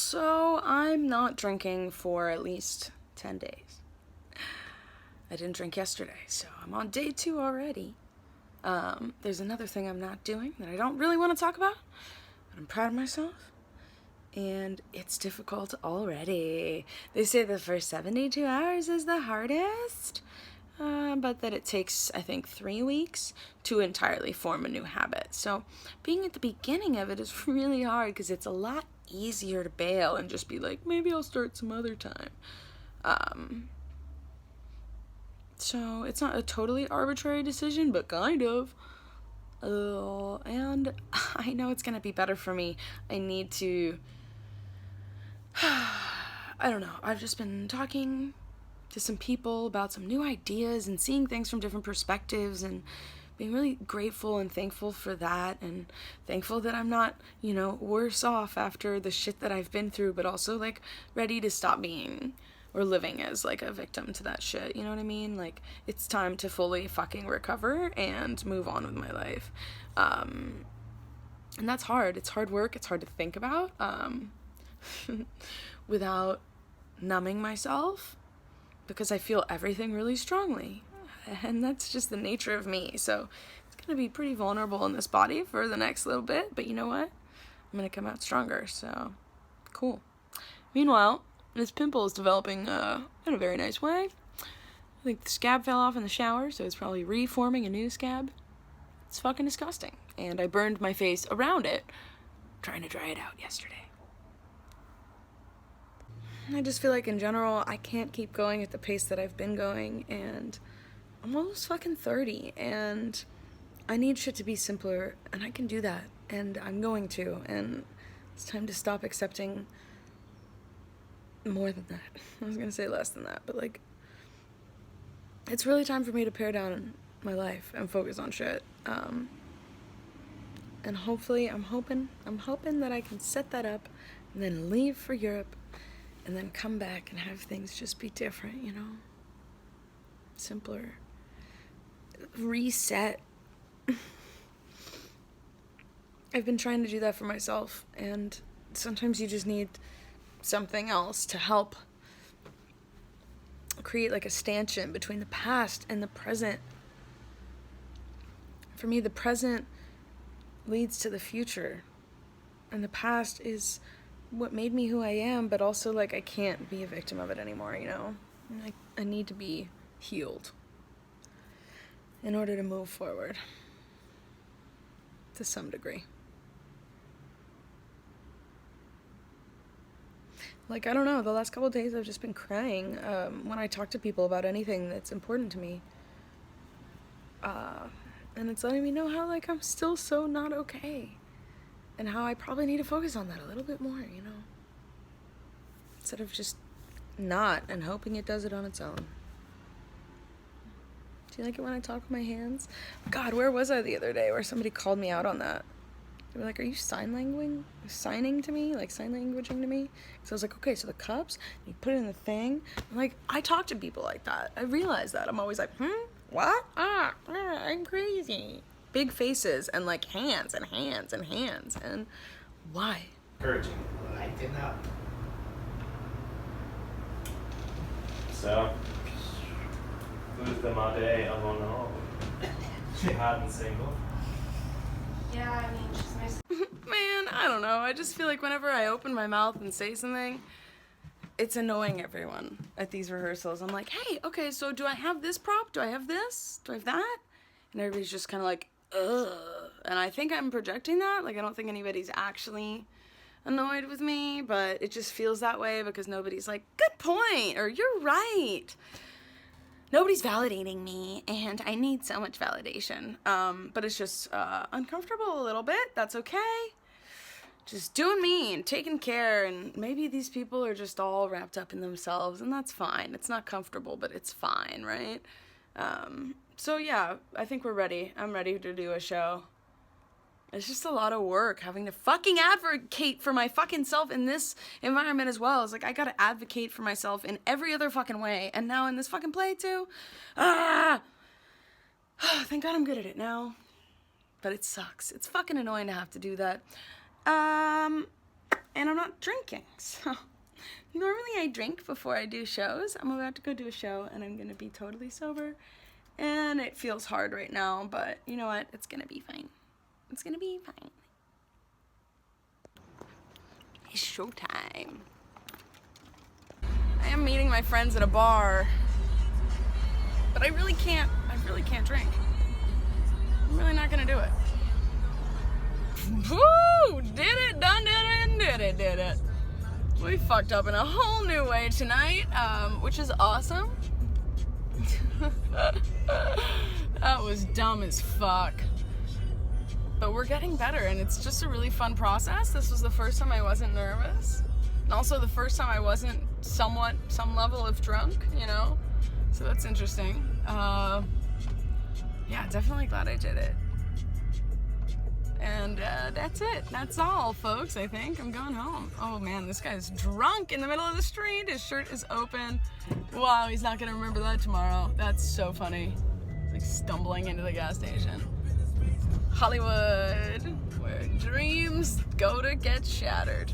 Also, I'm not drinking for at least 10 days. I didn't drink yesterday, so I'm on day 2 already. There's another thing I'm not doing that I don't really want to talk about, but I'm proud of myself. And it's difficult already. They say the first 72 hours is the hardest, but that it takes, I think, 3 weeks to entirely form a new habit. So being at the beginning of it is really hard because it's a lot easier to bail and just be like, maybe I'll start some other time. So it's not a totally arbitrary decision, but kind of. And I know it's gonna be better for me. I need to... I don't know. I've just been talking to some people about some new ideas and seeing things from different perspectives and being really grateful and thankful for that, and thankful that I'm not, worse off after the shit that I've been through, but also, like, ready to stop being or living as, like, a victim to that shit, you know what I mean? Like, it's time to fully fucking recover and move on with my life. And that's hard. It's hard work. It's hard to think about without numbing myself, because I feel everything really strongly. And that's just the nature of me. So it's going to be pretty vulnerable in this body for the next little bit. But you know what? I'm going to come out stronger. So cool. Meanwhile, this pimple is developing in a very nice way. I think the scab fell off in the shower, so it's probably reforming a new scab. It's fucking disgusting. And I burned my face around it trying to dry it out yesterday. I just feel like in general, I can't keep going at the pace that I've been going, and I'm almost fucking 30, and I need shit to be simpler, and I can do that, and I'm going to, and it's time to stop accepting more than that. I was gonna say less than that, but, like, it's really time for me to pare down my life and focus on shit, and hopefully, I'm hoping that I can set that up, and then leave for Europe, and then come back and have things just be different, simpler. Reset. I've been trying to do that for myself, and sometimes you just need something else to help create, like, a stanchion between the past and the present. For me, the present leads to the future, and the past is what made me who I am, but also, like, I can't be a victim of it anymore, I need to be healed in order to move forward to some degree. Like, I don't know, the last couple of days I've just been crying when I talk to people about anything that's important to me. And it's letting me know how, like, I'm still so not okay. And how I probably need to focus on that a little bit more, instead of just not and hoping it does it on its own. Do you like it when I talk with my hands? God, where was I the other day where somebody called me out on that? They were like, are you signing to me? Like, sign languaging to me? So I was like, okay, so the cups, you put it in the thing. I'm like, I talk to people like that. I realize that. I'm always like, what? I'm crazy. Big faces and, like, hands and hands and hands. And why? Encouraging. I did not. So, who's the Made of Honor? Hard and single. Yeah, I mean, she's nice. Man, I don't know. I just feel like whenever I open my mouth and say something, it's annoying everyone at these rehearsals. I'm like, hey, okay, so do I have this prop? Do I have this? Do I have that? And everybody's just kind of like, ugh. And I think I'm projecting that. Like, I don't think anybody's actually annoyed with me, but it just feels that way because nobody's like, good point, or you're right. Nobody's validating me, and I need so much validation. But it's just uncomfortable a little bit. That's okay. Just doing me and taking care, and maybe these people are just all wrapped up in themselves, and that's fine. It's not comfortable, but it's fine, right? So yeah, I think we're ready. I'm ready to do a show. It's just a lot of work having to fucking advocate for my fucking self in this environment as well. It's like, I gotta advocate for myself in every other fucking way. And now in this fucking play too. Thank God I'm good at it now. But it sucks. It's fucking annoying to have to do that. and I'm not drinking. So normally I drink before I do shows. I'm about to go do a show and I'm gonna be totally sober. And it feels hard right now, but you know what? It's gonna be fine. It's gonna be fine. It's showtime. I am meeting my friends at a bar, but I really can't drink. I'm really not gonna do it. Woo! Did it, done did it, and did it. We fucked up in a whole new way tonight, which is awesome. That was dumb as fuck. But we're getting better, and it's just a really fun process. This was the first time I wasn't nervous. And also the first time I wasn't some level of drunk, you know? So that's interesting. Yeah, definitely glad I did it. And that's it. That's all, folks, I think. I'm going home. Oh, man, this guy's drunk in the middle of the street. His shirt is open. Wow, he's not going to remember that tomorrow. That's so funny. Like stumbling into the gas station. Hollywood, where dreams go to get shattered.